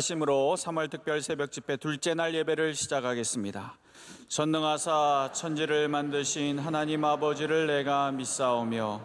인도하심으로 3월 특별 새벽 집회 둘째 날 예배를 시작하겠습니다. 전능하사 천지를 만드신 하나님 아버지를 내가 믿사오며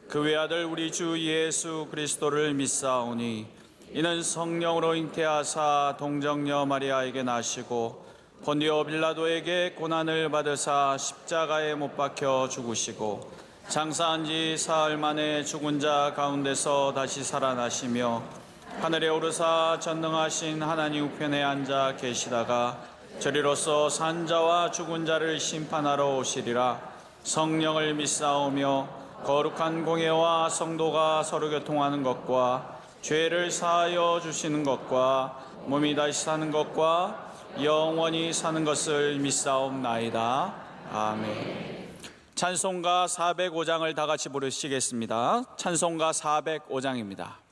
그 외아들 우리 주 예수 그리스도를 믿사오니 이는 성령으로 잉태하사 동정녀 마리아에게 나시고 본디오 빌라도에게 고난을 받으사 십자가에 못 박혀 죽으시고 장사한 지 사흘 만에 죽은 자 가운데서 다시 살아나시며 하늘에 오르사 전능하신 하나님 우편에 앉아 계시다가 저리로서 산 자와 죽은 자를 심판하러 오시리라. 성령을 믿사오며 거룩한 공예와 성도가 서로 교통하는 것과 죄를 사하여 주시는 것과 몸이 다시 사는 것과 영원히 사는 것을 믿사옵나이다. 아멘. 찬송가 405장을 다 같이 부르시겠습니다. 찬송가 405장입니다.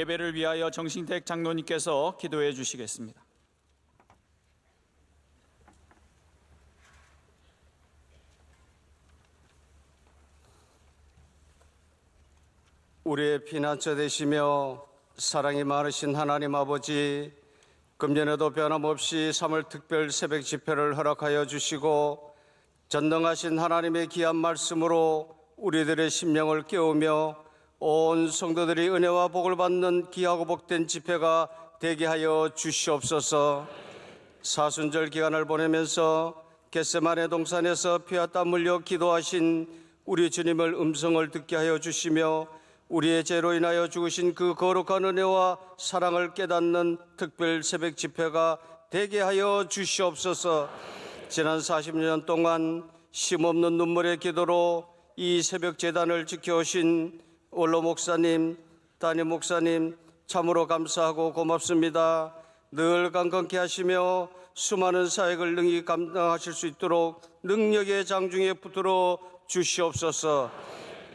예배를 위하여 정신택 장로님께서 기도해 주시겠습니다. 우리의 피난처 되시며 사랑이 많으신 하나님 아버지, 금년에도 변함없이 3월 특별 새벽 집회를 허락하여 주시고 전능하신 하나님의 귀한 말씀으로 우리들의 심령을 깨우며 온 성도들이 은혜와 복을 받는 귀하고 복된 집회가 되게 하여 주시옵소서. 사순절 기간을 보내면서 겟세마네 동산에서 피와 땀 흘려 기도하신 우리 주님을 음성을 듣게 하여 주시며 우리의 죄로 인하여 죽으신 그 거룩한 은혜와 사랑을 깨닫는 특별 새벽 집회가 되게 하여 주시옵소서. 지난 40년 동안 쉼없는 눈물의 기도로 이 새벽 제단을 지켜오신 원로 목사님, 담임 목사님 참으로 감사하고 고맙습니다. 늘 강건케 하시며 수많은 사역을 능히 감당하실 수 있도록 능력의 장중에 붙들어 주시옵소서.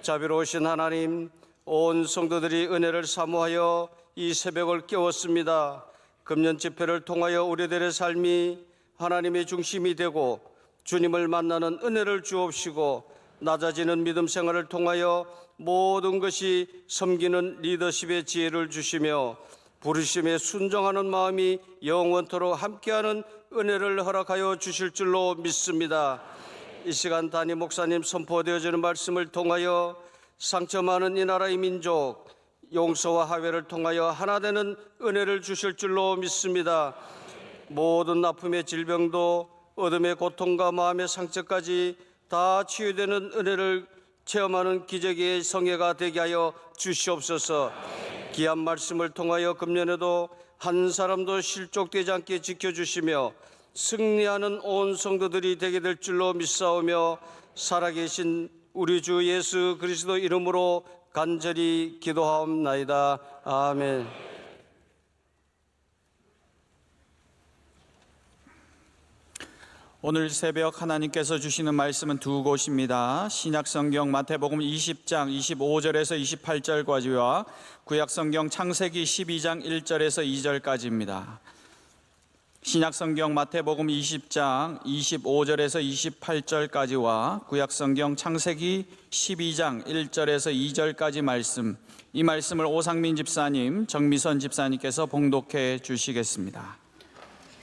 자비로우신 하나님, 온 성도들이 은혜를 사모하여 이 새벽을 깨웠습니다. 금년 집회를 통하여 우리들의 삶이 하나님의 중심이 되고 주님을 만나는 은혜를 주옵시고 낮아지는 믿음 생활을 통하여 모든 것이 섬기는 리더십의 지혜를 주시며 부르심에 순종하는 마음이 영원토록 함께하는 은혜를 허락하여 주실 줄로 믿습니다. 이 시간 담임 목사님 선포되어지는 말씀을 통하여 상처 많은 이 나라의 민족, 용서와 화해를 통하여 하나 되는 은혜를 주실 줄로 믿습니다. 모든 아픔의 질병도 어둠의 고통과 마음의 상처까지 다 치유되는 은혜를 체험하는 기적의 성회가 되게 하여 주시옵소서. 귀한 말씀을 통하여 금년에도 한 사람도 실족되지 않게 지켜주시며 승리하는 온 성도들이 되게 될 줄로 믿사오며 살아계신 우리 주 예수 그리스도 이름으로 간절히 기도하옵나이다. 아멘. 오늘 새벽 하나님께서 주시는 말씀은 두 곳입니다. 신약성경 마태복음 20장 25절에서 28절까지와 구약성경 창세기 12장 1절에서 2절까지입니다. 신약성경 마태복음 20장 25절에서 28절까지와 구약성경 창세기 12장 1절에서 2절까지 말씀, 이 말씀을 오상민 집사님, 정미선 집사님께서 봉독해 주시겠습니다.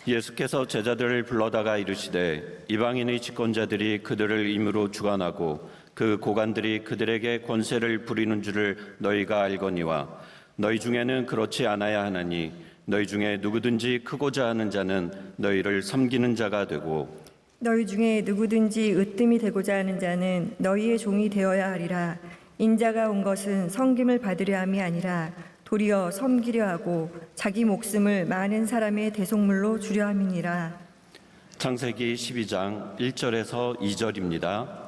예수께서 제자들을 불러다가 이르시되 이방인의 집권자들이 그들을 임으로 주관하고 그 고관들이 그들에게 권세를 부리는 줄을 너희가 알거니와 너희 중에는 그렇지 않아야 하나니 너희 중에 누구든지 크고자 하는 자는 너희를 섬기는 자가 되고 너희 중에 누구든지 으뜸이 되고자 하는 자는 너희의 종이 되어야 하리라. 인자가 온 것은 섬김을 받으려 함이 아니라 도리어 섬기려 하고 자기 목숨을 많은 사람의 대속물로 주려 함이니라. 창세기 12장 1절에서 2절입니다.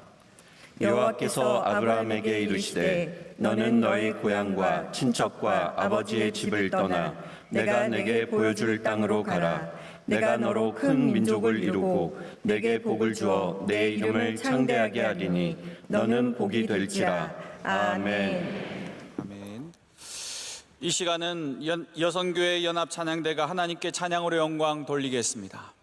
여호와께서 아브라함에게 이르시되 너는 너희 고향과 친척과 아버지의 집을 떠나 내가 내게 보여줄 땅으로 가라. 내가 너로 큰 민족을 이루고 내게 복을 주어 내 이름을 창대하게 하리니 너는 복이 될지라. 아멘. 이 시간은 여성교회 연합 찬양대가 하나님께 찬양으로 영광 돌리겠습니다.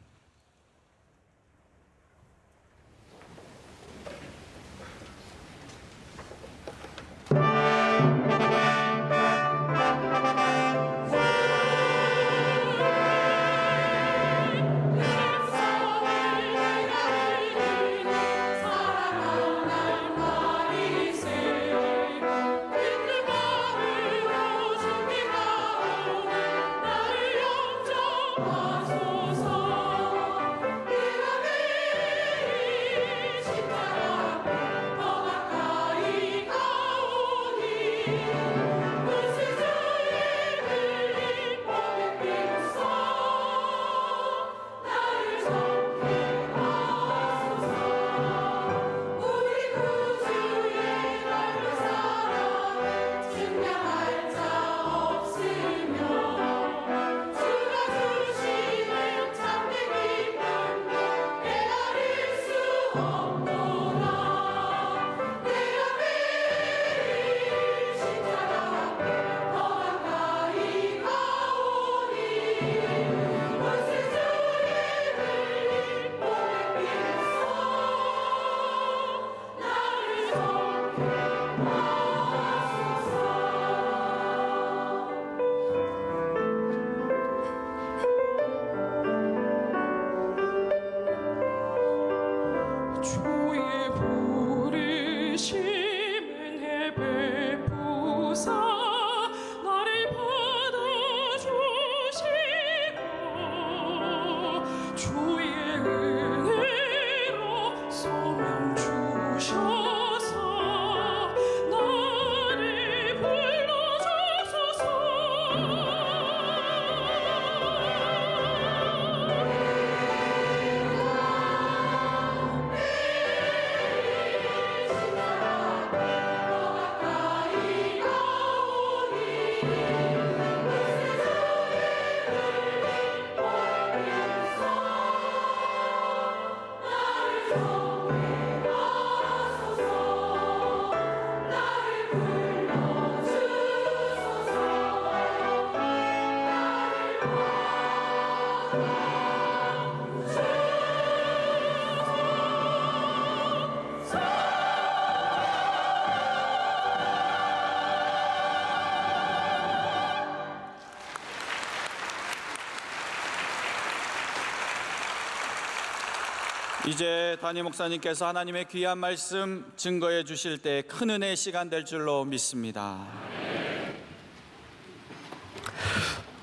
이제 담임 목사님께서 하나님의 귀한 말씀 증거해 주실 때 큰 은혜의 시간 될 줄로 믿습니다.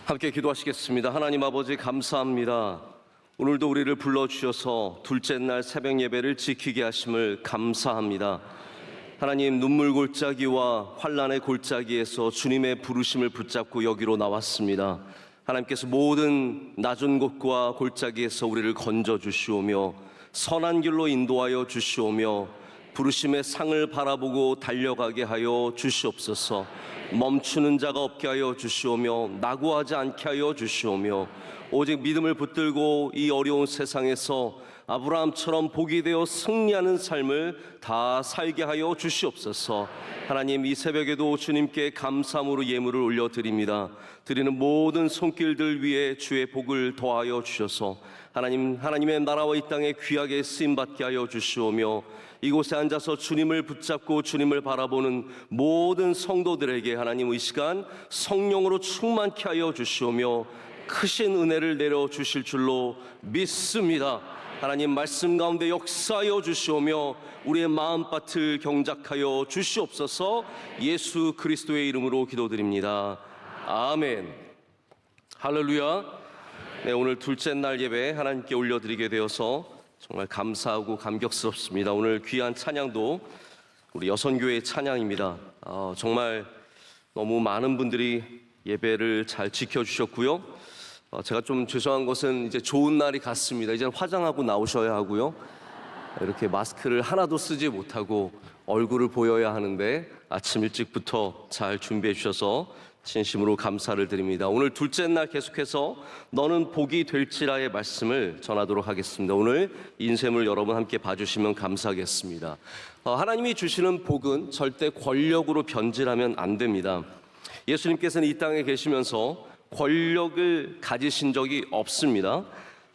함께 기도하시겠습니다. 하나님 아버지 감사합니다. 오늘도 우리를 불러주셔서 둘째 날 새벽 예배를 지키게 하심을 감사합니다. 하나님, 눈물 골짜기와 환난의 골짜기에서 주님의 부르심을 붙잡고 여기로 나왔습니다. 하나님께서 모든 낮은 곳과 골짜기에서 우리를 건져 주시오며 선한 길로 인도하여 주시오며 부르심의 상을 바라보고 달려가게 하여 주시옵소서. 멈추는 자가 없게 하여 주시오며 낙오하지 않게 하여 주시오며 오직 믿음을 붙들고 이 어려운 세상에서 아브라함처럼 복이 되어 승리하는 삶을 다 살게 하여 주시옵소서. 하나님, 이 새벽에도 주님께 감사함으로 예물을 올려드립니다. 드리는 모든 손길들 위에 주의 복을 더하여 주셔서 하나님의 나라와 이 땅에 귀하게 쓰임받게 하여 주시오며 이곳에 앉아서 주님을 붙잡고 주님을 바라보는 모든 성도들에게 하나님 이 시간 성령으로 충만케 하여 주시오며 크신 은혜를 내려주실 줄로 믿습니다. 하나님, 말씀 가운데 역사하여 주시오며 우리의 마음밭을 경작하여 주시옵소서. 예수 그리스도의 이름으로 기도드립니다. 아멘. 할렐루야. 네, 오늘 둘째 날 예배 하나님께 올려드리게 되어서 정말 감사하고 감격스럽습니다. 오늘 귀한 찬양도 우리 여선교회의 찬양입니다. 정말 너무 많은 분들이 예배를 잘 지켜주셨고요. 제가 좀 죄송한 것은 이제 좋은 날이 갔습니다. 이제 화장하고 나오셔야 하고요. 이렇게 마스크를 하나도 쓰지 못하고 얼굴을 보여야 하는데 아침 일찍부터 잘 준비해 주셔서 진심으로 감사를 드립니다. 오늘 둘째 날 계속해서 너는 복이 될지라의 말씀을 전하도록 하겠습니다. 오늘 인쇄물 여러분 함께 봐주시면 감사하겠습니다. 하나님이 주시는 복은 절대 권력으로 변질하면 안 됩니다. 예수님께서는 이 땅에 계시면서 권력을 가지신 적이 없습니다.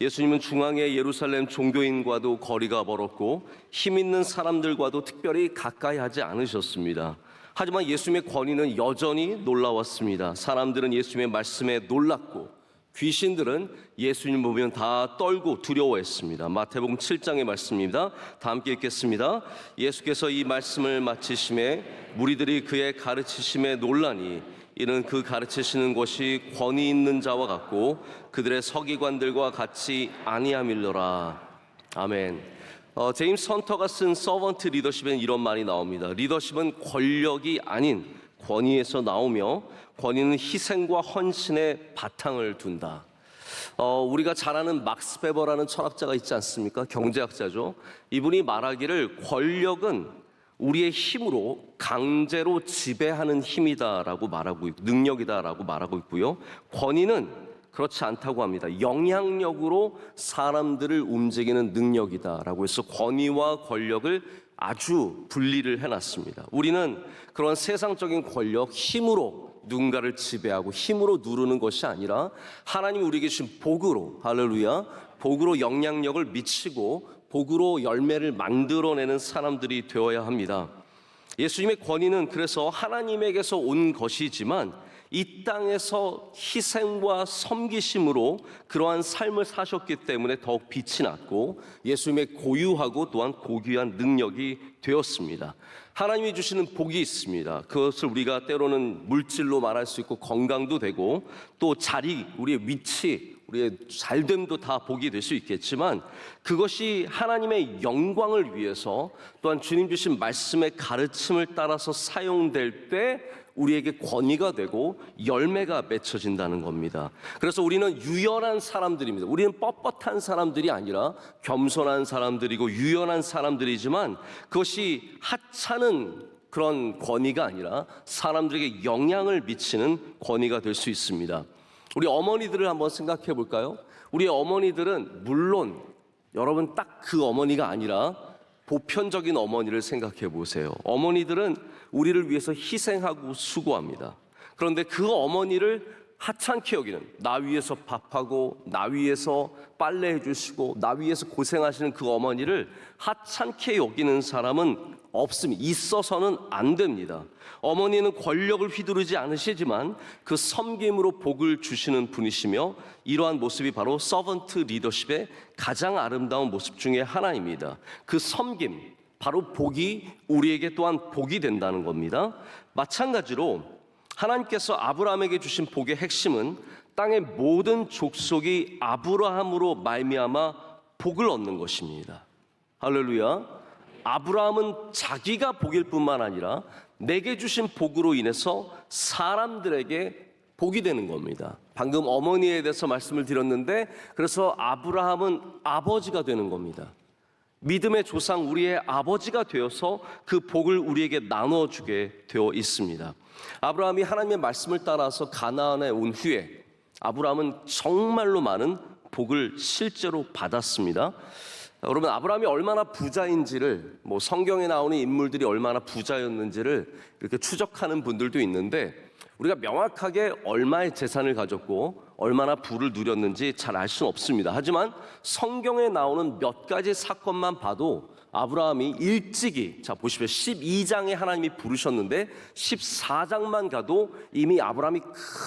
예수님은 중앙의 예루살렘 종교인과도 거리가 멀었고 힘 있는 사람들과도 특별히 가까이 하지 않으셨습니다. 하지만 예수님의 권위는 여전히 놀라웠습니다. 사람들은 예수님의 말씀에 놀랐고 귀신들은 예수님 보면 다 떨고 두려워했습니다. 마태복음 7장의 말씀입니다. 다 함께 읽겠습니다. 예수께서 이 말씀을 마치심에 무리들이 그의 가르치심에 놀라니 이는 그 가르치시는 것이 권위 있는 자와 같고 그들의 서기관들과 같이 아니함일러라. 아멘. 제임스 헌터가 쓴 서번트 리더십엔 이런 말이 나옵니다. 리더십은 권력이 아닌 권위에서 나오며 권위는 희생과 헌신의 바탕을 둔다. 우리가 잘 아는 막스 베버라는 철학자가 있지 않습니까? 경제학자죠. 이분이 말하기를 권력은 우리의 힘으로 강제로 지배하는 힘이다라고 말하고 있고 능력이다라고 말하고 있고요. 권위는 그렇지 않다고 합니다. 영향력으로 사람들을 움직이는 능력이다라고 해서 권위와 권력을 아주 분리를 해놨습니다. 우리는 그런 세상적인 권력, 힘으로 누군가를 지배하고 힘으로 누르는 것이 아니라 하나님이 우리에게 주신 복으로, 할렐루야, 복으로 영향력을 미치고 복으로 열매를 만들어내는 사람들이 되어야 합니다. 예수님의 권위는 그래서 하나님에게서 온 것이지만 이 땅에서 희생과 섬기심으로 그러한 삶을 사셨기 때문에 더욱 빛이 났고 예수님의 고유하고 또한 고귀한 능력이 되었습니다. 하나님이 주시는 복이 있습니다. 그것을 우리가 때로는 물질로 말할 수 있고 건강도 되고 또 자리, 우리의 위치, 우리의 잘됨도 다 복이 될 수 있겠지만 그것이 하나님의 영광을 위해서 또한 주님 주신 말씀의 가르침을 따라서 사용될 때 우리에게 권위가 되고 열매가 맺혀진다는 겁니다. 그래서 우리는 유연한 사람들입니다. 우리는 뻣뻣한 사람들이 아니라 겸손한 사람들이고 유연한 사람들이지만 그것이 하찮은 그런 권위가 아니라 사람들에게 영향을 미치는 권위가 될 수 있습니다. 우리 어머니들을 한번 생각해 볼까요? 우리 어머니들은 물론 여러분 딱 그 어머니가 아니라 보편적인 어머니를 생각해 보세요. 어머니들은 우리를 위해서 희생하고 수고합니다. 그런데 그 어머니를 하찮게 여기는, 나 위해서 밥하고 나 위해서 빨래해 주시고 나 위해서 고생하시는 그 어머니를 하찮게 여기는 사람은 없습니다. 있어서는 안 됩니다. 어머니는 권력을 휘두르지 않으시지만 그 섬김으로 복을 주시는 분이시며 이러한 모습이 바로 서번트 리더십의 가장 아름다운 모습 중에 하나입니다. 그 섬김, 바로 복이 우리에게 또한 복이 된다는 겁니다. 마찬가지로 하나님께서 아브라함에게 주신 복의 핵심은 땅의 모든 족속이 아브라함으로 말미암아 복을 얻는 것입니다. 할렐루야. 아브라함은 자기가 복일 뿐만 아니라 내게 주신 복으로 인해서 사람들에게 복이 되는 겁니다. 방금 어머니에 대해서 말씀을 드렸는데, 그래서 아브라함은 아버지가 되는 겁니다. 믿음의 조상, 우리의 아버지가 되어서 그 복을 우리에게 나눠주게 되어 있습니다. 아브라함이 하나님의 말씀을 따라서 가나안에 온 후에 아브라함은 정말로 많은 복을 실제로 받았습니다. 여러분, 아브라함이 얼마나 부자인지를, 성경에 나오는 인물들이 얼마나 부자였는지를 이렇게 추적하는 분들도 있는데, 우리가 명확하게 얼마의 재산을 가졌고 얼마나 부를 누렸는지 잘 알 수는 없습니다. 하지만 성경에 나오는 몇 가지 사건만 봐도 아브라함이 일찍이, 자 보십시오, 12장에 하나님이 부르셨는데 14장만 가도 이미 아브라함이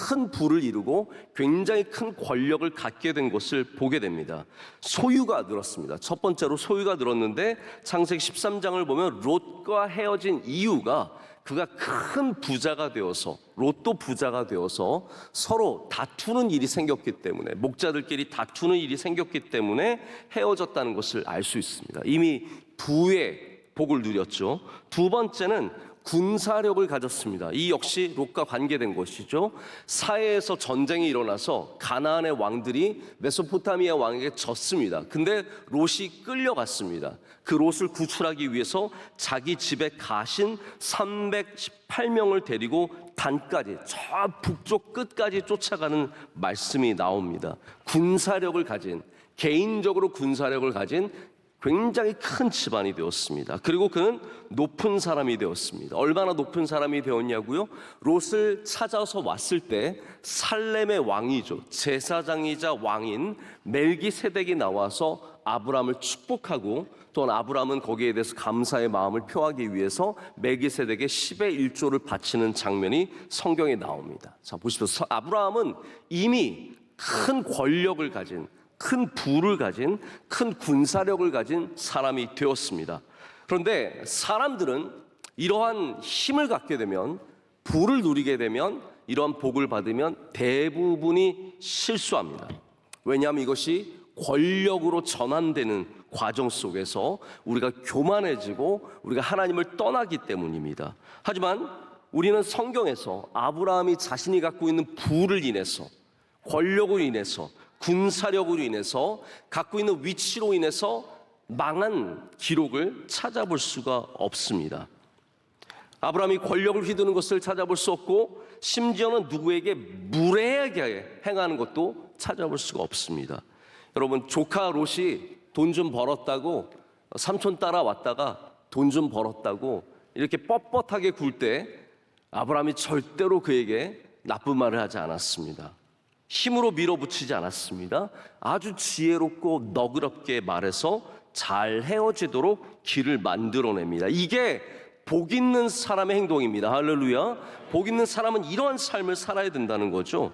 큰 부를 이루고 굉장히 큰 권력을 갖게 된 것을 보게 됩니다. 소유가 늘었습니다. 첫 번째로 소유가 늘었는데, 창세기 13장을 보면 롯과 헤어진 이유가 그가 큰 부자가 되어서, 롯도 부자가 되어서 서로 다투는 일이 생겼기 때문에, 목자들끼리 다투는 일이 생겼기 때문에 헤어졌다는 것을 알 수 있습니다. 이미 부의 복을 누렸죠. 두 번째는 군사력을 가졌습니다. 이 역시 롯과 관계된 것이죠. 사해에서 전쟁이 일어나서 가나안의 왕들이 메소포타미아 왕에게 졌습니다. 근데 롯이 끌려갔습니다. 그 롯을 구출하기 위해서 자기 집에 가신 318명을 데리고 단까지, 저 북쪽 끝까지 쫓아가는 말씀이 나옵니다. 군사력을 가진, 개인적으로 군사력을 가진 굉장히 큰 집안이 되었습니다. 그리고 그는 높은 사람이 되었습니다. 얼마나 높은 사람이 되었냐고요? 롯을 찾아서 왔을 때 살렘의 왕이죠, 제사장이자 왕인 멜기세덱이 나와서 아브라함을 축복하고, 또한 아브라함은 거기에 대해서 감사의 마음을 표하기 위해서 멜기세덱에 10의 1조를 바치는 장면이 성경에 나옵니다. 자 보십시오. 아브라함은 이미 큰 권력을 가진, 큰 부를 가진, 큰 군사력을 가진 사람이 되었습니다. 그런데 사람들은 이러한 힘을 갖게 되면, 부를 누리게 되면, 이러한 복을 받으면 대부분이 실수합니다. 왜냐하면 이것이 권력으로 전환되는 과정 속에서 우리가 교만해지고 우리가 하나님을 떠나기 때문입니다. 하지만 우리는 성경에서 아브라함이 자신이 갖고 있는 부를 인해서, 권력으로 인해서, 군사력으로 인해서, 갖고 있는 위치로 인해서 망한 기록을 찾아볼 수가 없습니다. 아브라함이 권력을 휘두르는 것을 찾아볼 수 없고, 심지어는 누구에게 무례하게 행하는 것도 찾아볼 수가 없습니다. 여러분, 조카 롯이 돈 좀 벌었다고, 삼촌 따라왔다가 돈 좀 벌었다고 이렇게 뻣뻣하게 굴 때 아브라함이 절대로 그에게 나쁜 말을 하지 않았습니다. 힘으로 밀어붙이지 않았습니다. 아주 지혜롭고 너그럽게 말해서 잘 헤어지도록 길을 만들어냅니다. 이게 복 있는 사람의 행동입니다. 할렐루야. 복 있는 사람은 이러한 삶을 살아야 된다는 거죠.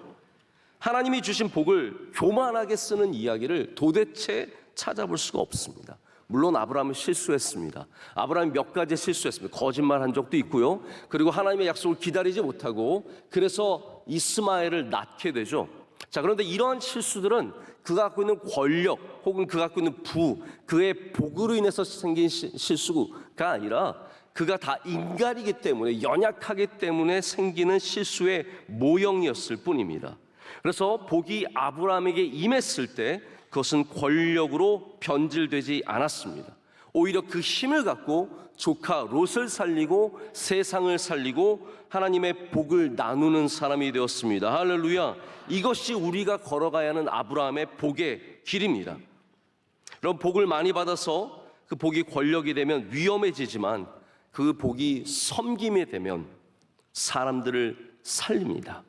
하나님이 주신 복을 교만하게 쓰는 이야기를 도대체 찾아볼 수가 없습니다. 물론 아브라함은 실수했습니다. 아브라함이 몇 가지 실수했습니다. 거짓말한 적도 있고요. 그리고 하나님의 약속을 기다리지 못하고, 그래서 이스마엘을 낳게 되죠. 자, 그런데 이러한 실수들은 그가 갖고 있는 권력 혹은 그가 갖고 있는 부, 그의 복으로 인해서 생긴 실수가 아니라 그가 다 인간이기 때문에, 연약하기 때문에 생기는 실수의 모형이었을 뿐입니다. 그래서 복이 아브라함에게 임했을 때 그것은 권력으로 변질되지 않았습니다. 오히려 그 힘을 갖고 조카 롯을 살리고 세상을 살리고 하나님의 복을 나누는 사람이 되었습니다. 할렐루야. 이것이 우리가 걸어가야 하는 아브라함의 복의 길입니다. 그럼 복을 많이 받아서 그 복이 권력이 되면 위험해지지만, 그 복이 섬김이 되면 사람들을 살립니다.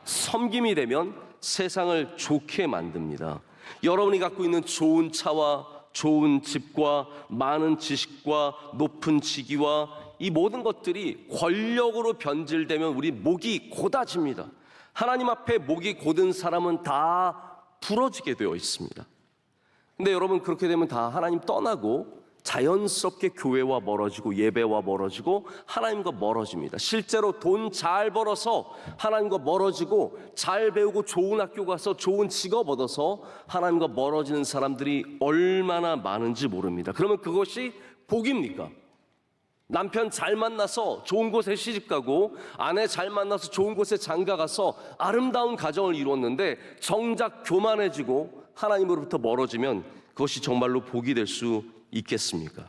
섬김이 되면 세상을 좋게 만듭니다. 여러분이 갖고 있는 좋은 차와 좋은 집과 많은 지식과 높은 직위와 이 모든 것들이 권력으로 변질되면 우리 목이 곧아집니다. 하나님 앞에 목이 곧은 사람은 다 부러지게 되어 있습니다. 근데 여러분, 그렇게 되면 다 하나님 떠나고 자연스럽게 교회와 멀어지고 예배와 멀어지고 하나님과 멀어집니다. 실제로 돈 잘 벌어서 하나님과 멀어지고 잘 배우고 좋은 학교 가서 좋은 직업 얻어서 하나님과 멀어지는 사람들이 얼마나 많은지 모릅니다. 그러면 그것이 복입니까? 남편 잘 만나서 좋은 곳에 시집가고 아내 잘 만나서 좋은 곳에 장가가서 아름다운 가정을 이루었는데 정작 교만해지고 하나님으로부터 멀어지면 그것이 정말로 복이 될 수 있겠습니까?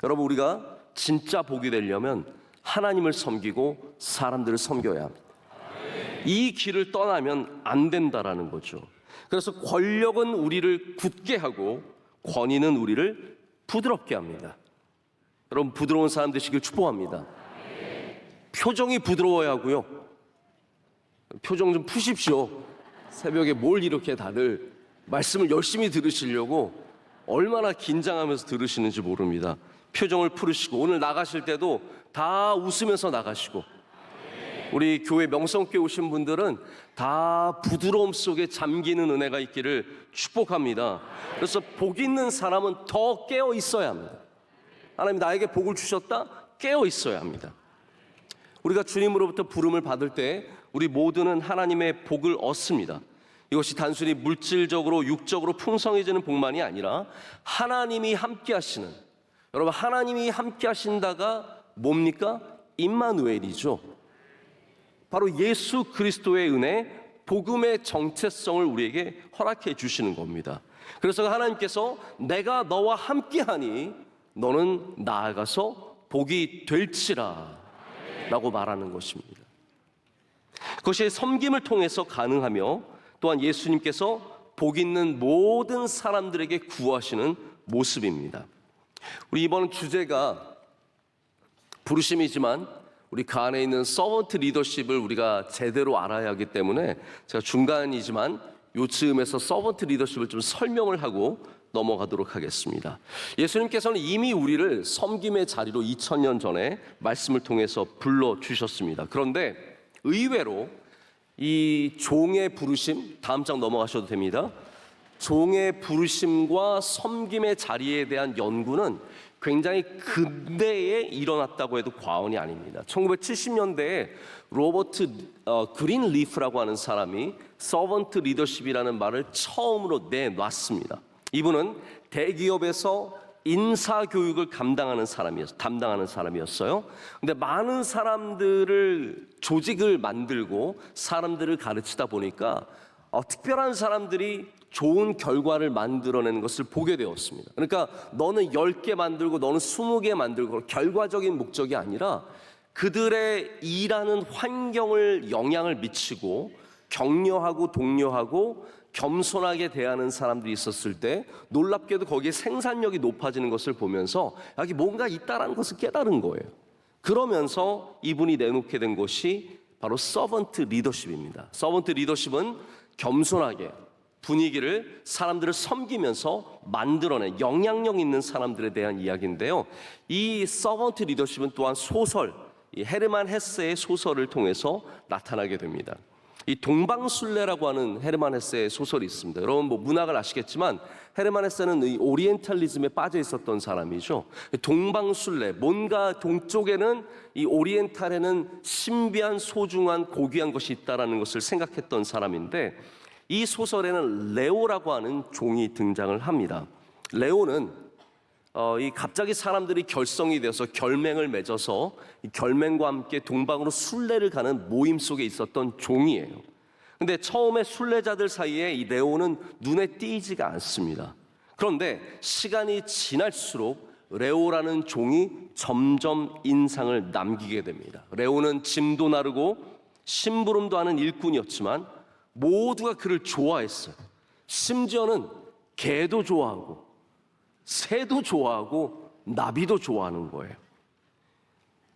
여러분, 우리가 진짜 복이 되려면 하나님을 섬기고 사람들을 섬겨야 합니다. 이 길을 떠나면 안 된다라는 거죠. 그래서 권력은 우리를 굳게 하고 권위는 우리를 부드럽게 합니다. 여러분, 부드러운 사람 되시길 축복합니다. 표정이 부드러워야 하고요. 표정 좀 푸십시오. 새벽에 뭘 이렇게 다들 말씀을 열심히 들으시려고 얼마나 긴장하면서 들으시는지 모릅니다. 표정을 풀으시고 오늘 나가실 때도 다 웃으면서 나가시고, 우리 교회 명성교회 오신 분들은 다 부드러움 속에 잠기는 은혜가 있기를 축복합니다. 그래서 복 있는 사람은 더 깨어 있어야 합니다. 하나님 나에게 복을 주셨다? 깨어 있어야 합니다. 우리가 주님으로부터 부름을 받을 때 우리 모두는 하나님의 복을 얻습니다. 이것이 단순히 물질적으로 육적으로 풍성해지는 복만이 아니라 하나님이 함께 하시는, 여러분 하나님이 함께 하신다가 뭡니까? 임마누엘이죠. 바로 예수 그리스도의 은혜, 복음의 정체성을 우리에게 허락해 주시는 겁니다. 그래서 하나님께서 내가 너와 함께하니 너는 나아가서 복이 될지라 라고 말하는 것입니다. 그것이 섬김을 통해서 가능하며 또한 예수님께서 복 있는 모든 사람들에게 구하시는 모습입니다. 우리 이번 주제가 부르심이지만 우리 그 안에 있는 서번트 리더십을 우리가 제대로 알아야 하기 때문에 제가 중간이지만 요쯤에서 서번트 리더십을 좀 설명을 하고 넘어가도록 하겠습니다. 예수님께서는 이미 우리를 섬김의 자리로 2000년 전에 말씀을 통해서 불러주셨습니다. 그런데 의외로 이 종의 부르심, 다음 장 넘어가셔도 됩니다. 종의 부르심과 섬김의 자리에 대한 연구는 굉장히 근대에 일어났다고 해도 과언이 아닙니다. 1970년대에 로버트 그린리프라고 하는 사람이 서번트 리더십이라는 말을 처음으로 내놨습니다. 이분은 대기업에서 인사교육을 담당하는 사람이었어요. 근데 많은 사람들을, 조직을 만들고 사람들을 가르치다 보니까 특별한 사람들이 좋은 결과를 만들어내는 것을 보게 되었습니다. 그러니까 너는 10개 만들고 너는 20개 만들고 결과적인 목적이 아니라 그들의 일하는 환경을 영향을 미치고 격려하고 독려하고 겸손하게 대하는 사람들이 있었을 때 놀랍게도 거기에 생산력이 높아지는 것을 보면서 여기 뭔가 있다라는 것을 깨달은 거예요. 그러면서 이분이 내놓게 된 것이 바로 서번트 리더십입니다. 서번트 리더십은 겸손하게 분위기를, 사람들을 섬기면서 만들어낸 영향력 있는 사람들에 대한 이야기인데요. 이 서번트 리더십은 또한 소설, 이 헤르만 헤세의 소설을 통해서 나타나게 됩니다. 이 동방술래라고 하는 헤르만 헤세의 소설이 있습니다. 여러분 뭐 문학을 아시겠지만 헤르만 헤세는 이 오리엔탈리즘에 빠져 있었던 사람이죠. 동방술래, 뭔가 동쪽에는, 이 오리엔탈에는 신비한 소중한 고귀한 것이 있다라는 것을 생각했던 사람인데, 이 소설에는 레오라고 하는 종이 등장을 합니다. 레오는 이 갑자기 사람들이 결성이 되어서 결맹을 맺어서 이 결맹과 함께 동방으로 순례를 가는 모임 속에 있었던 종이에요. 근데 처음에 순례자들 사이에 이 레오는 눈에 띄지가 않습니다. 그런데 시간이 지날수록 레오라는 종이 점점 인상을 남기게 됩니다. 레오는 짐도 나르고 심부름도 하는 일꾼이었지만 모두가 그를 좋아했어요. 심지어는 개도 좋아하고 새도 좋아하고 나비도 좋아하는 거예요.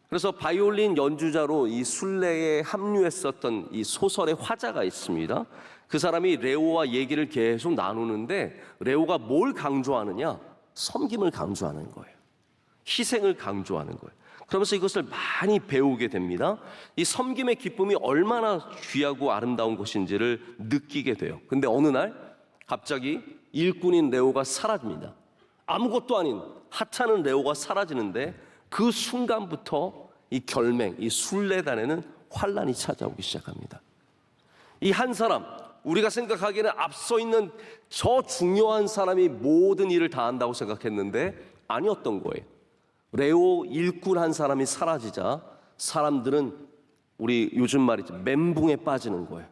그래서 바이올린 연주자로 이 순례에 합류했었던 이 소설의 화자가 있습니다. 그 사람이 레오와 얘기를 계속 나누는데 레오가 뭘 강조하느냐? 섬김을 강조하는 거예요. 희생을 강조하는 거예요. 그러면서 이것을 많이 배우게 됩니다. 이 섬김의 기쁨이 얼마나 귀하고 아름다운 것인지를 느끼게 돼요. 근데 어느 날 갑자기 일꾼인 레오가 사라집니다. 아무것도 아닌 하찮은 레오가 사라지는데 그 순간부터 이 결맹, 이 순례단에는 환란이 찾아오기 시작합니다. 이 한 사람, 우리가 생각하기에는 앞서 있는 저 중요한 사람이 모든 일을 다 한다고 생각했는데 아니었던 거예요. 레오 일꾼 한 사람이 사라지자 사람들은 우리 요즘 말이죠, 멘붕에 빠지는 거예요.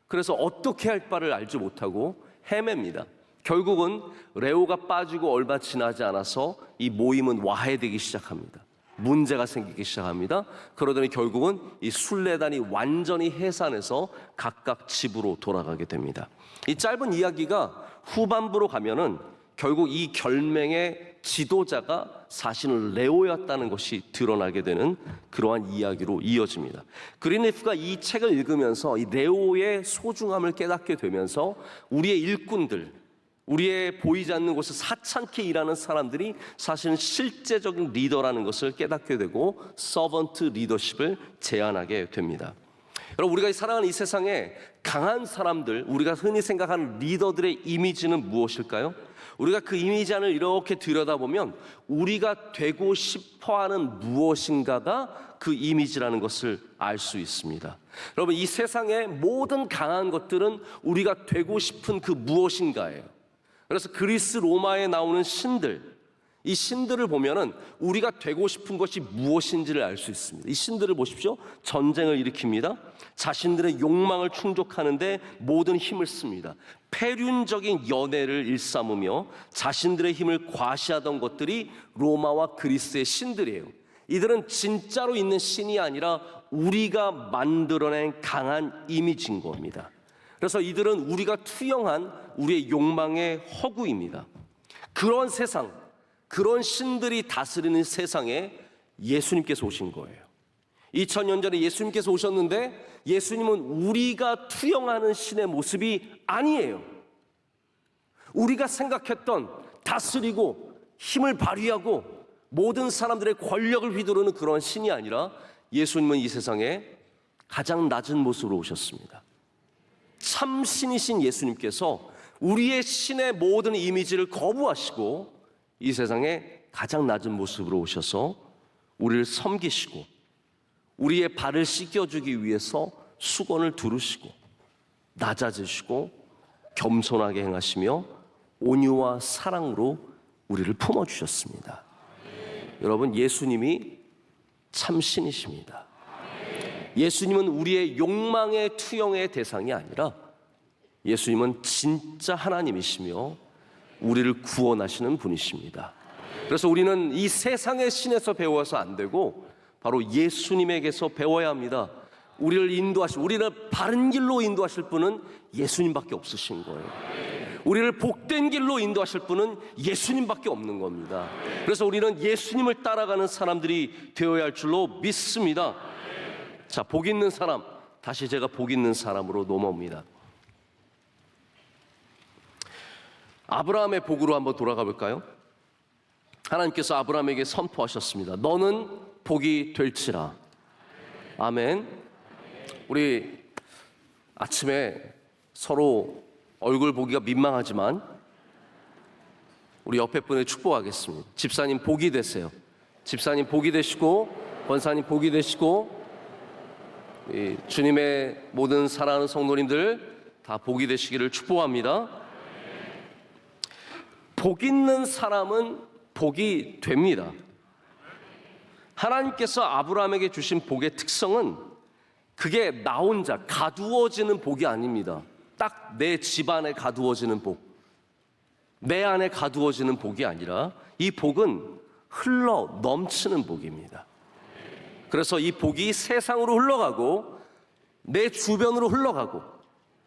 그래서 어떻게 할 바를 알지 못하고 헤맵니다. 결국은 레오가 빠지고 얼마 지나지 않아서 이 모임은 와해되기 시작합니다. 문제가 생기기 시작합니다. 그러더니 결국은 이 순례단이 완전히 해산해서 각각 집으로 돌아가게 됩니다. 이 짧은 이야기가 후반부로 가면은 결국 이 결맹의 지도자가 사실은 레오였다는 것이 드러나게 되는 그러한 이야기로 이어집니다. 그린리프가 이 책을 읽으면서 이 레오의 소중함을 깨닫게 되면서 우리의 일꾼들, 우리의 보이지 않는 곳에 사창케 일하는 사람들이 사실은 실제적인 리더라는 것을 깨닫게 되고 서번트 리더십을 제안하게 됩니다. 여러분, 우리가 살아가는 이 세상에 강한 사람들, 우리가 흔히 생각하는 리더들의 이미지는 무엇일까요? 우리가 그 이미지 안을 이렇게 들여다보면 우리가 되고 싶어하는 무엇인가가 그 이미지라는 것을 알 수 있습니다. 여러분, 이 세상의 모든 강한 것들은 우리가 되고 싶은 그 무엇인가예요. 그래서 그리스 로마에 나오는 신들, 이 신들을 보면은 우리가 되고 싶은 것이 무엇인지를 알 수 있습니다. 이 신들을 보십시오. 전쟁을 일으킵니다. 자신들의 욕망을 충족하는데 모든 힘을 씁니다. 폐륜적인 연애를 일삼으며 자신들의 힘을 과시하던 것들이 로마와 그리스의 신들이에요. 이들은 진짜로 있는 신이 아니라 우리가 만들어낸 강한 이미지인 겁니다. 그래서 이들은 우리가 투영한 우리의 욕망의 허구입니다. 그런 세상, 그런 신들이 다스리는 세상에 예수님께서 오신 거예요. 2000년 전에 예수님께서 오셨는데 예수님은 우리가 투영하는 신의 모습이 아니에요. 우리가 생각했던 다스리고 힘을 발휘하고 모든 사람들의 권력을 휘두르는 그런 신이 아니라 예수님은 이 세상에 가장 낮은 모습으로 오셨습니다. 참 신이신 예수님께서 우리의 신의 모든 이미지를 거부하시고 이 세상에 가장 낮은 모습으로 오셔서 우리를 섬기시고 우리의 발을 씻겨주기 위해서 수건을 두르시고 낮아지시고 겸손하게 행하시며 온유와 사랑으로 우리를 품어주셨습니다. 여러분, 예수님이 참 신이십니다. 예수님은 우리의 욕망의 투영의 대상이 아니라 예수님은 진짜 하나님이시며 우리를 구원하시는 분이십니다. 그래서 우리는 이 세상의 신에서 배워서 안 되고 바로 예수님에게서 배워야 합니다. 우리를 바른 길로 인도하실 분은 예수님밖에 없으신 거예요. 우리를 복된 길로 인도하실 분은 예수님밖에 없는 겁니다. 그래서 우리는 예수님을 따라가는 사람들이 되어야 할 줄로 믿습니다. 자, 복 있는 사람, 다시 제가 복 있는 사람으로 넘어옵니다. 아브라함의 복으로 한번 돌아가 볼까요? 하나님께서 아브라함에게 선포하셨습니다. 너는 복이 될지라. 아멘. 우리 아침에 서로 얼굴 보기가 민망하지만 우리 옆에 분을 축복하겠습니다. 집사님 복이 되세요. 집사님 복이 되시고, 권사님 복이 되시고, 주님의 모든 사랑하는 성도님들 다 복이 되시기를 축복합니다. 복 있는 사람은 복이 됩니다. 하나님께서 아브라함에게 주신 복의 특성은 그게 나 혼자 가두어지는 복이 아닙니다. 딱 내 집안에 가두어지는 복, 내 안에 가두어지는 복이 아니라 이 복은 흘러 넘치는 복입니다. 그래서 이 복이 세상으로 흘러가고 내 주변으로 흘러가고,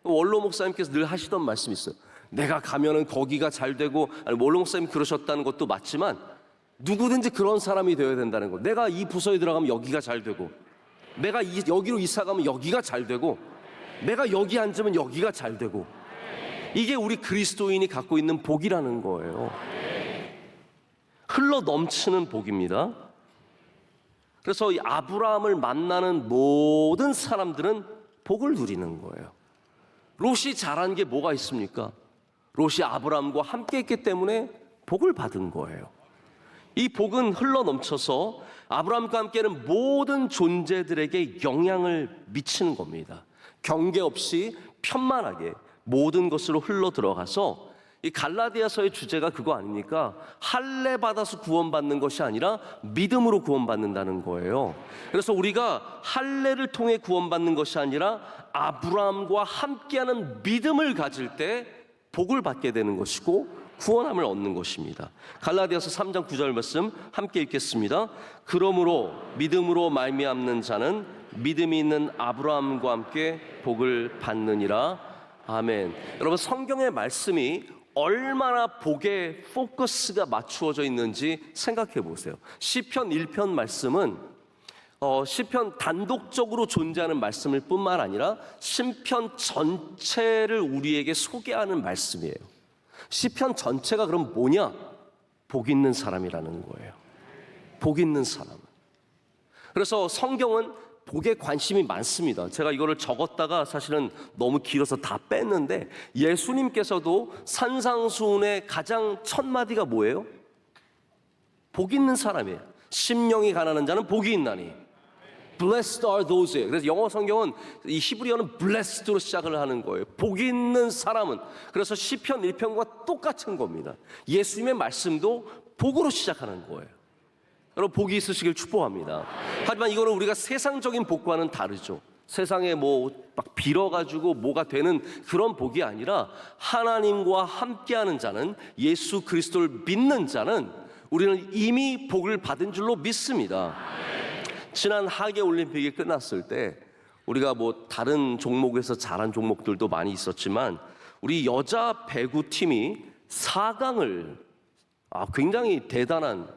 원로 목사님께서 늘 하시던 말씀이 있어요. 내가 가면은 거기가 잘 되고, 원로 목사님 그러셨다는 것도 맞지만 누구든지 그런 사람이 되어야 된다는 거. 내가 이 부서에 들어가면 여기가 잘 되고, 내가 여기로 이사 가면 여기가 잘 되고, 내가 여기 앉으면 여기가 잘 되고, 이게 우리 그리스도인이 갖고 있는 복이라는 거예요. 흘러 넘치는 복입니다. 그래서 이 아브라함을 만나는 모든 사람들은 복을 누리는 거예요. 롯이 잘한 게 뭐가 있습니까? 롯이 아브라함과 함께 했기 때문에 복을 받은 거예요. 이 복은 흘러넘쳐서 아브라함과 함께하는 모든 존재들에게 영향을 미치는 겁니다. 경계 없이 편만하게 모든 것으로 흘러 들어가서 이 갈라디아서의 주제가 그거 아닙니까? 할례 받아서 구원받는 것이 아니라 믿음으로 구원받는다는 거예요. 그래서 우리가 할례를 통해 구원받는 것이 아니라 아브라함과 함께하는 믿음을 가질 때 복을 받게 되는 것이고 구원함을 얻는 것입니다. 갈라디아서 3장 9절 말씀 함께 읽겠습니다. 그러므로 믿음으로 말미암는 자는 믿음이 있는 아브라함과 함께 복을 받느니라. 아멘. 여러분, 성경의 말씀이 얼마나 복에 포커스가 맞추어져 있는지 생각해 보세요. 시편 1편 말씀은 시편 단독적으로 존재하는 말씀일 뿐만 아니라 시편 전체를 우리에게 소개하는 말씀이에요. 시편 전체가 그럼 뭐냐? 복 있는 사람이라는 거예요. 복 있는 사람. 그래서 성경은 복에 관심이 많습니다. 제가 이거를 적었다가 사실은 너무 길어서 다 뺐는데 예수님께서도 산상수훈의 가장 첫 마디가 뭐예요? 복 있는 사람이에요. 심령이 가난한 자는 복이 있나니. Blessed are those. 그래서 영어 성경은 이 히브리어는 blessed로 시작을 하는 거예요. 복 있는 사람은. 그래서 시편 1편과 똑같은 겁니다. 예수님의 말씀도 복으로 시작하는 거예요. 여러분, 복이 있으시길 축복합니다. 하지만 이거는 우리가 세상적인 복과는 다르죠. 세상에 뭐 막 빌어가지고 뭐가 되는 그런 복이 아니라 하나님과 함께하는 자는, 예수 그리스도를 믿는 자는 우리는 이미 복을 받은 줄로 믿습니다. 지난 하계 올림픽이 끝났을 때 우리가 뭐 다른 종목에서 잘한 종목들도 많이 있었지만 우리 여자 배구 팀이 4강을 굉장히 대단한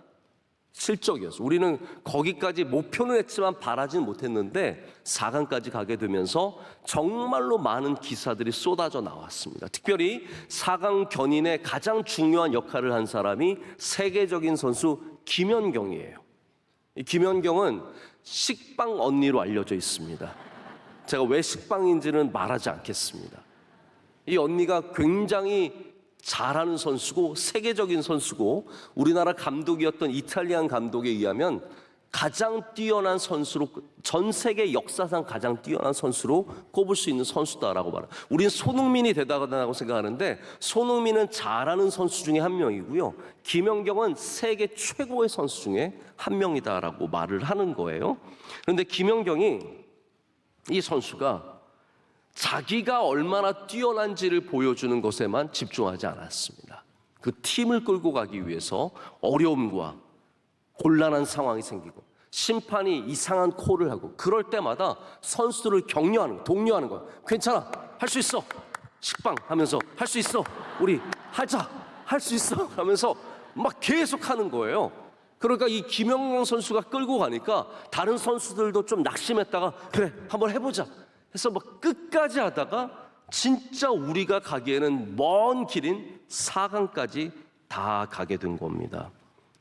실적이었어요. 우리는 거기까지 목표는 했지만 바라지는 못했는데 4강까지 가게 되면서 정말로 많은 기사들이 쏟아져 나왔습니다. 특별히 4강 견인의 가장 중요한 역할을 한 사람이 세계적인 선수 김연경이에요. 이 김연경은 식빵 언니로 알려져 있습니다. 제가 왜 식빵인지는 말하지 않겠습니다. 이 언니가 굉장히 잘하는 선수고 세계적인 선수고 우리나라 감독이었던 이탈리안 감독에 의하면 가장 뛰어난 선수로, 전 세계 역사상 가장 뛰어난 선수로 꼽을 수 있는 선수다라고 말해요. 우리는 손흥민이 대단하다고 생각하는데 손흥민은 잘하는 선수 중에 한 명이고요. 김연경은 세계 최고의 선수 중에 한 명이다라고 말을 하는 거예요. 그런데 김연경이, 이 선수가 자기가 얼마나 뛰어난지를 보여주는 것에만 집중하지 않았습니다. 그 팀을 끌고 가기 위해서 어려움과 곤란한 상황이 생기고 심판이 이상한 콜을 하고 그럴 때마다 선수들을 격려하는, 독려하는 거예요. 괜찮아, 할 수 있어, 식빵 하면서 할 수 있어, 우리 하자, 할 수 있어 하면서 막 계속 하는 거예요. 그러니까 이 김연경 선수가 끌고 가니까 다른 선수들도 좀 낙심했다가 그래 한번 해보자 해서 막 끝까지 하다가 진짜 우리가 가기에는 먼 길인 4강까지 다 가게 된 겁니다.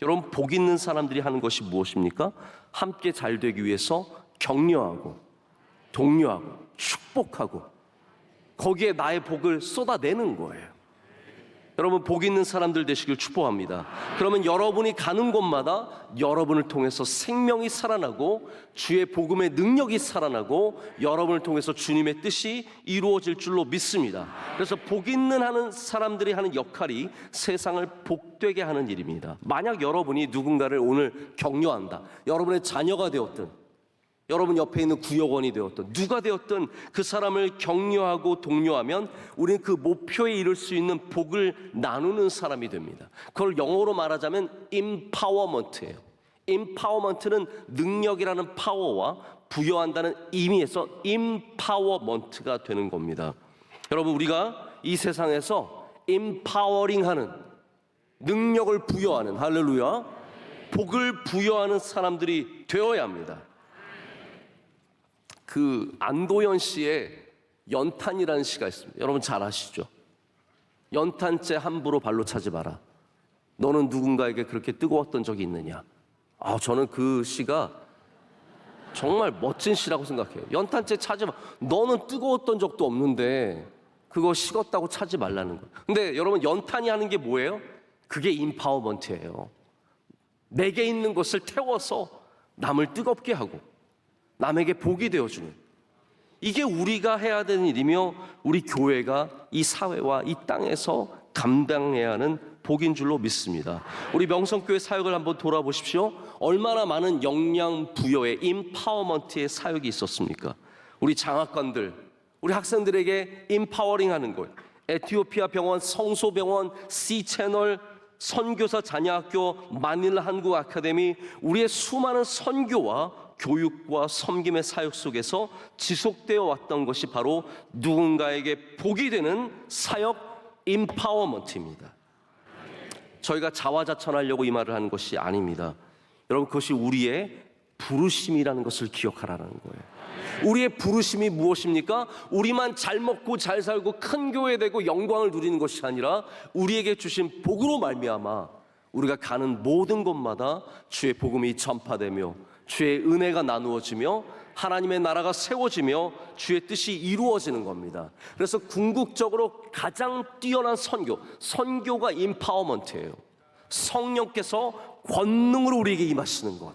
여러분, 복 있는 사람들이 하는 것이 무엇입니까? 함께 잘 되기 위해서 격려하고 독려하고 축복하고 거기에 나의 복을 쏟아내는 거예요. 여러분, 복 있는 사람들 되시길 축복합니다. 그러면 여러분이 가는 곳마다 여러분을 통해서 생명이 살아나고 주의 복음의 능력이 살아나고 여러분을 통해서 주님의 뜻이 이루어질 줄로 믿습니다. 그래서 복 있는 하는 사람들이 하는 역할이 세상을 복되게 하는 일입니다. 만약 여러분이 누군가를 오늘 격려한다, 여러분의 자녀가 되었든 여러분 옆에 있는 구역원이 되었든 누가 되었든 그 사람을 격려하고 독려하면 우리는 그 목표에 이룰 수 있는 복을 나누는 사람이 됩니다. 그걸 영어로 말하자면 empowerment예요. empowerment는 능력이라는 파워와 부여한다는 의미에서 empowerment가 되는 겁니다. 여러분, 우리가 이 세상에서 empowering하는, 능력을 부여하는, 할렐루야, 복을 부여하는 사람들이 되어야 합니다. 그 안도현 씨의 연탄이라는 시가 있습니다. 여러분 잘 아시죠? 연탄재 함부로 발로 차지 마라. 너는 누군가에게 그렇게 뜨거웠던 적이 있느냐? 저는 그 시가 정말 멋진 시라고 생각해요. 연탄재 차지 마. 너는 뜨거웠던 적도 없는데 그거 식었다고 차지 말라는 거예요. 근데 여러분, 연탄이 하는 게 뭐예요? 그게 임파워먼트예요. 내게 있는 것을 태워서 남을 뜨겁게 하고 남에게 복이 되어주는, 이게 우리가 해야 되는 일이며 우리 교회가 이 사회와 이 땅에서 감당해야 하는 복인 줄로 믿습니다. 우리 명성교회 사역을 한번 돌아보십시오. 얼마나 많은 역량 부여의 임파워먼트의 사역이 있었습니까? 우리 장학관들, 우리 학생들에게 임파워링하는 것, 에티오피아 병원, 성소병원, C채널, 선교사 자녀학교, 마닐라 한국 아카데미, 우리의 수많은 선교와 교육과 섬김의 사역 속에서 지속되어 왔던 것이 바로 누군가에게 복이 되는 사역 임파워먼트입니다. 저희가 자화자찬하려고 이 말을 하는 것이 아닙니다. 여러분, 그것이 우리의 부르심이라는 것을 기억하라는 거예요. 우리의 부르심이 무엇입니까? 우리만 잘 먹고 잘 살고 큰 교회 되고 영광을 누리는 것이 아니라 우리에게 주신 복으로 말미암아 우리가 가는 모든 곳마다 주의 복음이 전파되며 주의 은혜가 나누어지며 하나님의 나라가 세워지며 주의 뜻이 이루어지는 겁니다. 그래서 궁극적으로 가장 뛰어난 선교가 임파워먼트예요. 성령께서 권능으로 우리에게 임하시는 것,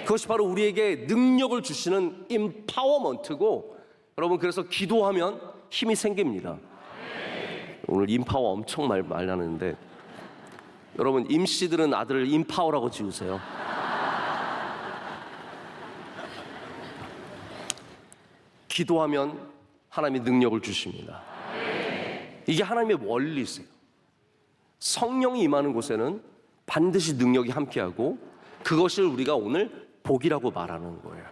그것이 바로 우리에게 능력을 주시는 임파워먼트고, 여러분, 그래서 기도하면 힘이 생깁니다. 오늘 임파워 엄청 말하는데, 여러분, 임씨들은 아들을 임파워라고 지으세요. 기도하면 하나님이 능력을 주십니다. 이게 하나님의 원리세요. 성령이 임하는 곳에는 반드시 능력이 함께하고 그것을 우리가 오늘 복이라고 말하는 거예요.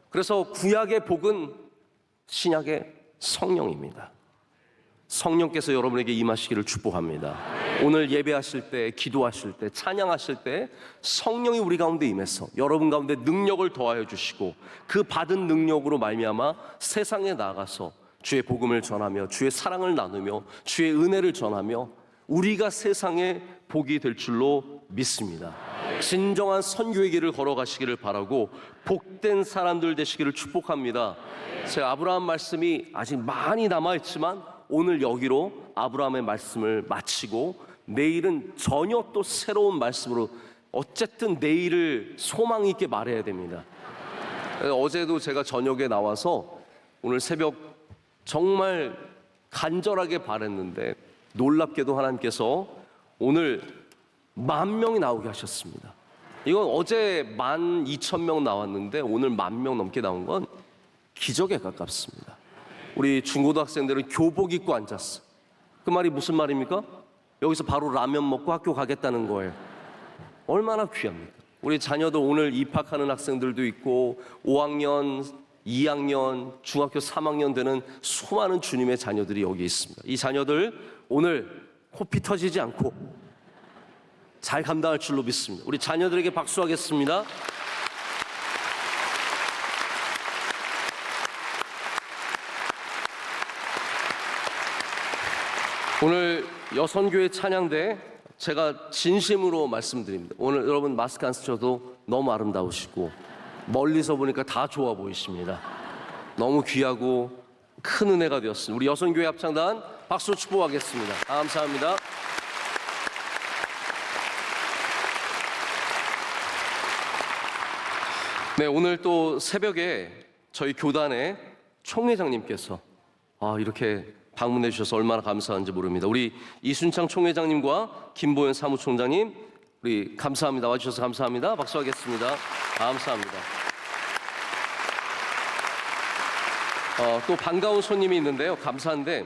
그래서 구약의 복은 신약의 성령입니다. 성령께서 여러분에게 임하시기를 축복합니다. 오늘 예배하실 때, 기도하실 때, 찬양하실 때 성령이 우리 가운데 임해서 여러분 가운데 능력을 더하여 주시고 그 받은 능력으로 말미암아 세상에 나가서 주의 복음을 전하며 주의 사랑을 나누며 주의 은혜를 전하며 우리가 세상에 복이 될 줄로 믿습니다. 진정한 선교의 길을 걸어가시기를 바라고 복된 사람들 되시기를 축복합니다. 제 아브라함 말씀이 아직 많이 남아있지만 오늘 여기로 아브라함의 말씀을 마치고 내일은 전혀 또 새로운 말씀으로, 어쨌든 내일을 소망 있게 말해야 됩니다. 어제도 제가 저녁에 나와서 오늘 새벽 정말 간절하게 바랬는데 놀랍게도 하나님께서 오늘 10,000명이 나오게 하셨습니다. 이건 어제 12,000명 나왔는데 오늘 10,000명 넘게 나온 건 기적에 가깝습니다. 우리 중고등학생들은 교복 입고 앉았어. 그 말이 무슨 말입니까? 여기서 바로 라면 먹고 학교 가겠다는 거예요. 얼마나 귀합니까? 우리 자녀들 오늘 입학하는 학생들도 있고 5학년, 2학년, 중학교 3학년 되는 수많은 주님의 자녀들이 여기 있습니다. 이 자녀들 오늘 코피 터지지 않고 잘 감당할 줄로 믿습니다. 우리 자녀들에게 박수하겠습니다. 오늘 여선교회 찬양대 제가 진심으로 말씀드립니다. 오늘 여러분 마스크 안 쓰셔도 너무 아름다우시고 멀리서 보니까 다 좋아 보이십니다. 너무 귀하고 큰 은혜가 되었습니다. 우리 여선교회 합창단 박수로 축복하겠습니다. 감사합니다. 네, 오늘 또 새벽에 저희 교단의 총회장님께서 이렇게 방문해 주셔서 얼마나 감사한지 모릅니다. 우리 이순창 총회장님과 김보현 사무총장님, 우리 감사합니다. 와주셔서 감사합니다. 박수하겠습니다. 감사합니다. 또 반가운 손님이 있는데요. 감사한데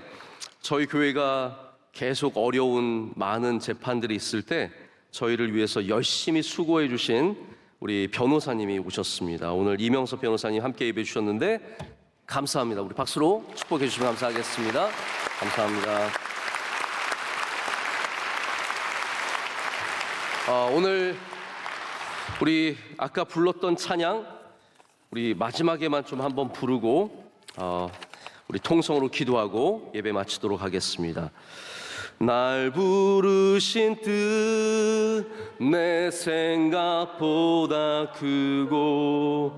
저희 교회가 계속 어려운 많은 재판들이 있을 때 저희를 위해서 열심히 수고해 주신 우리 변호사님이 오셨습니다. 오늘 이명섭 변호사님 함께 예배해 주셨는데 감사합니다. 우리 박수로 축복해 주시면 감사하겠습니다. 감사합니다. 오늘 우리 아까 불렀던 찬양 우리 마지막에만 좀 한번 부르고 우리 통성으로 기도하고 예배 마치도록 하겠습니다. 날 부르신 뜻 내 생각보다 크고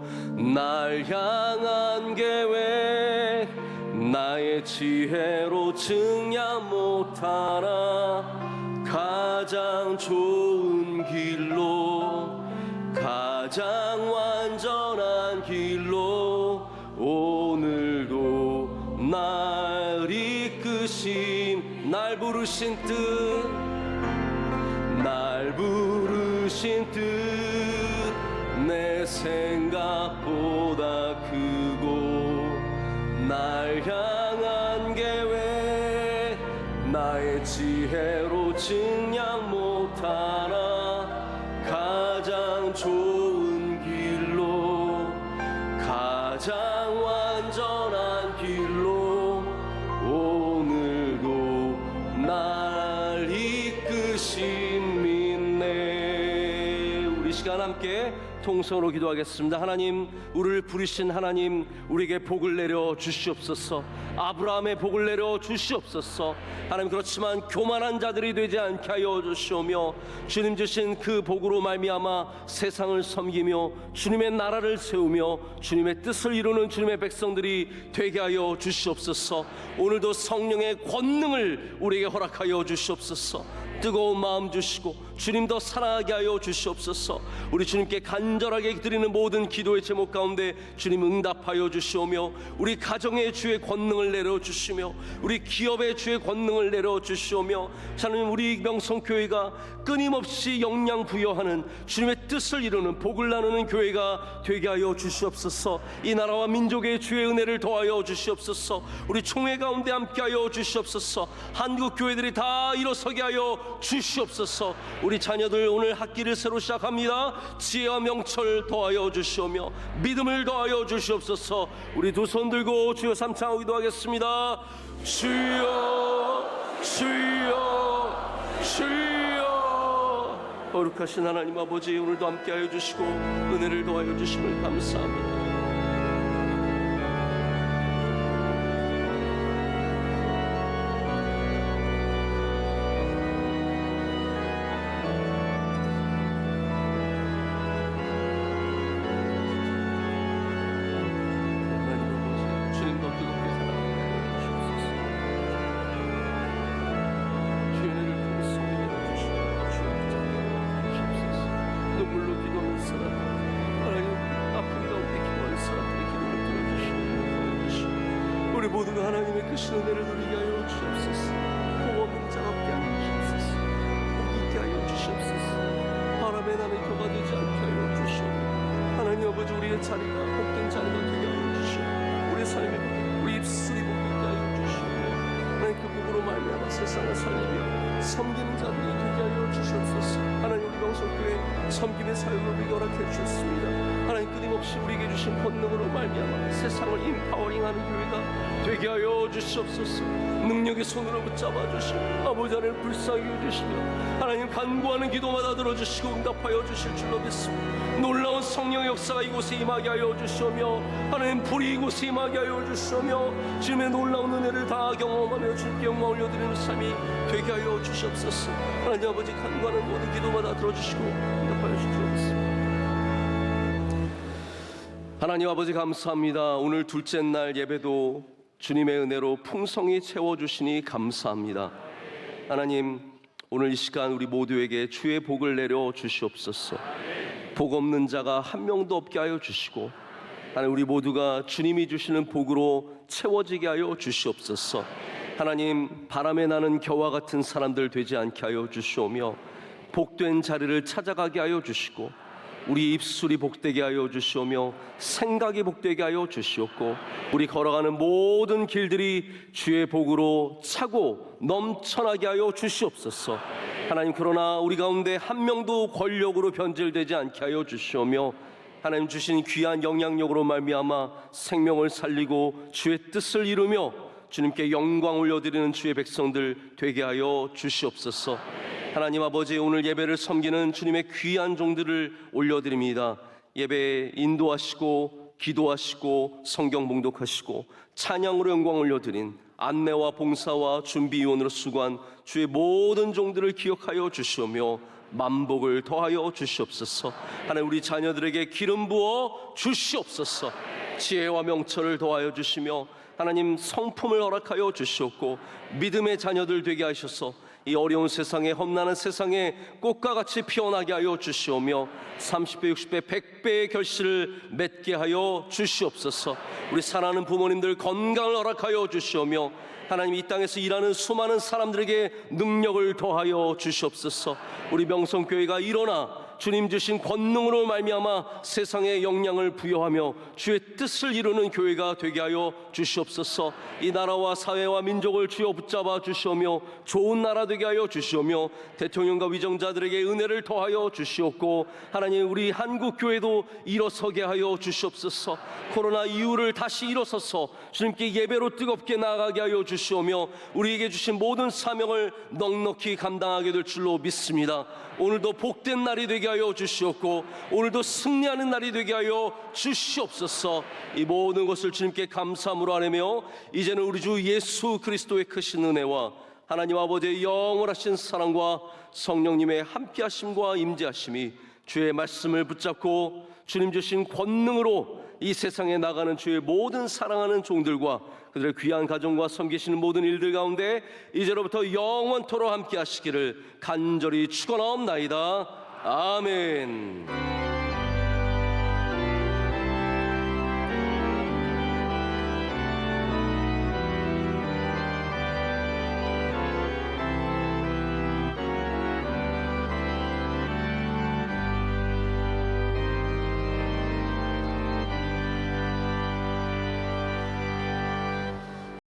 날 향한 계획 나의 지혜로 증량 못하나 가장 좋은 길로 가장 완전한 길로 오늘도 날 이끄신 날 부르신 뜻 내 생각보다 크고 날 향한 계획 나의 지혜로 증량 못하나 가장 좋은 길로 가장 완전한 길로 오늘도 날 이끄신 믿네. 우리 시간 함께 통성으로 기도하겠습니다. 하나님, 우리를 부르신 하나님, 우리에게 복을 내려 주시옵소서. 아브라함의 복을 내려 주시옵소서. 하나님, 그렇지만 교만한 자들이 되지 않게 하여 주시오며 주님 주신 그 복으로 말미암아 세상을 섬기며 주님의 나라를 세우며 주님의 뜻을 이루는 주님의 백성들이 되게 하여 주시옵소서. 오늘도 성령의 권능을 우리에게 허락하여 주시옵소서. 뜨거운 마음 주시고 주님 더 사랑하게 하여 주시옵소서. 우리 주님께 간절하게 드리는 모든 기도의 제목 가운데 주님 응답하여 주시오며 우리 가정의 주의 권능을 내려주시며 우리 기업의 주의 권능을 내려주시오며 하나님, 우리 명성교회가 끊임없이 영양 부여하는 주님의 뜻을 이루는 복을 나누는 교회가 되게 하여 주시옵소서. 이 나라와 민족의 주의 은혜를 더하여 주시옵소서. 우리 총회 가운데 함께하여 주시옵소서. 한국 교회들이 다 일어서게 하여 주시옵소서. 우리 자녀들 오늘 학기를 새로 시작합니다. 지혜와 명철 더하여 주시오며 믿음을 더하여 주시옵소서. 우리 두 손 들고 주여 삼창하고 기도하겠습니다. 주여 주여 주여. 거룩하신 하나님 아버지, 오늘도 함께하여 주시고 은혜를 더하여 주심을 감사합니다. 모두가 하나님의 크신 은혜를 누리게 하여 주시옵소서. 복 없는 자 없게 하여 주시옵소서. 복 있게 하여 주시옵소서. 바람에 나는 교가 되지 않게 하여 주시옵소서. 하나님 아버지, 우리의 자리가 복된 자리가 되게 하여 주시옵소서. 우리의 삶이 우리 입술이 복되게 하여 주시옵소서. 하나님, 그 복으로 말미암아 세상을 살리며 섬기는 자들이 되게 하여 주시옵소서. 하나님, 우리 명성교회 섬김의 사역을 우리에게 허락해 주셨습니다. 하나님, 끊임없이 우리에게 주신 권능으로 말미암아 세상을 임파워링하는 교회가 되게 하여 주시옵소서. 능력의 손으로 붙잡아 주시고 아버지 하나님 불쌍히 여주시며 하나님 간구하는 기도마다 들어주시고 응답하여 주실 줄로 믿습니다. 놀라운 성령의 역사가 이곳에 임하게 하여 주시오며 하나님 불이 이곳에 임하게 하여 주시오며 주님의 놀라운 은혜를 다 경험하며 주님께 영광 올려드리는 삶이 되게 하여 주시옵소서. 하나님 아버지, 간구하는 모든 기도마다 들어주시고 응답하여 주실 줄로 믿습니다. 하나님 아버지, 감사합니다. 오늘 둘째 날 예배도 주님의 은혜로 풍성히 채워주시니 감사합니다. 하나님, 오늘 이 시간 우리 모두에게 주의 복을 내려 주시옵소서. 복 없는 자가 한 명도 없게 하여 주시고 하나님, 우리 모두가 주님이 주시는 복으로 채워지게 하여 주시옵소서. 하나님, 바람에 나는 겨와 같은 사람들 되지 않게 하여 주시오며 복된 자리를 찾아가게 하여 주시고 우리 입술이 복되게 하여 주시오며 생각이 복되게 하여 주시옵고 우리 걸어가는 모든 길들이 주의 복으로 차고 넘쳐나게 하여 주시옵소서. 하나님, 그러나 우리 가운데 한 명도 권력으로 변질되지 않게 하여 주시오며 하나님 주신 귀한 영향력으로 말미암아 생명을 살리고 주의 뜻을 이루며 주님께 영광 올려드리는 주의 백성들 되게 하여 주시옵소서. 하나님 아버지, 오늘 예배를 섬기는 주님의 귀한 종들을 올려드립니다. 예배에 인도하시고 기도하시고 성경 봉독하시고 찬양으로 영광 올려드린 안내와 봉사와 준비위원으로 수고한 주의 모든 종들을 기억하여 주시오며 만복을 더하여 주시옵소서. 하나님, 우리 자녀들에게 기름 부어 주시옵소서. 지혜와 명철을 더하여 주시며 하나님 성품을 허락하여 주시옵고 믿음의 자녀들 되게 하셔서 이 어려운 세상에, 험난한 세상에 꽃과 같이 피어나게 하여 주시오며 30배, 60배, 100배의 결실을 맺게 하여 주시옵소서. 우리 사랑하는 부모님들 건강을 허락하여 주시오며 하나님 이 땅에서 일하는 수많은 사람들에게 능력을 더하여 주시옵소서. 우리 명성교회가 일어나 주님 주신 권능으로 말미암아 세상에 영향을 부여하며 주의 뜻을 이루는 교회가 되게 하여 주시옵소서. 이 나라와 사회와 민족을 주여 붙잡아 주시오며 좋은 나라 되게 하여 주시오며 대통령과 위정자들에게 은혜를 더하여 주시옵고 하나님 우리 한국 교회도 일어서게 하여 주시옵소서. 코로나 이후를 다시 일어서서 주님께 예배로 뜨겁게 나아가게 하여 주시오며 우리에게 주신 모든 사명을 넉넉히 감당하게 될 줄로 믿습니다. 오늘도 복된 날이 되게 하여 주시옵고 오늘도 승리하는 날이 되게 하여 주시옵소서. 이 모든 것을 주님께 감사함으로 아뢰며 이제는 우리 주 예수 그리스도의 크신 은혜와 하나님 아버지의 영원하신 사랑과 성령님의 함께하심과 임재하심이 주의 말씀을 붙잡고 주님 주신 권능으로 이 세상에 나가는 주의 모든 사랑하는 종들과 그들의 귀한 가정과 섬기시는 모든 일들 가운데 이제로부터 영원토록 함께 하시기를 간절히 축원하옵나이다. 아멘.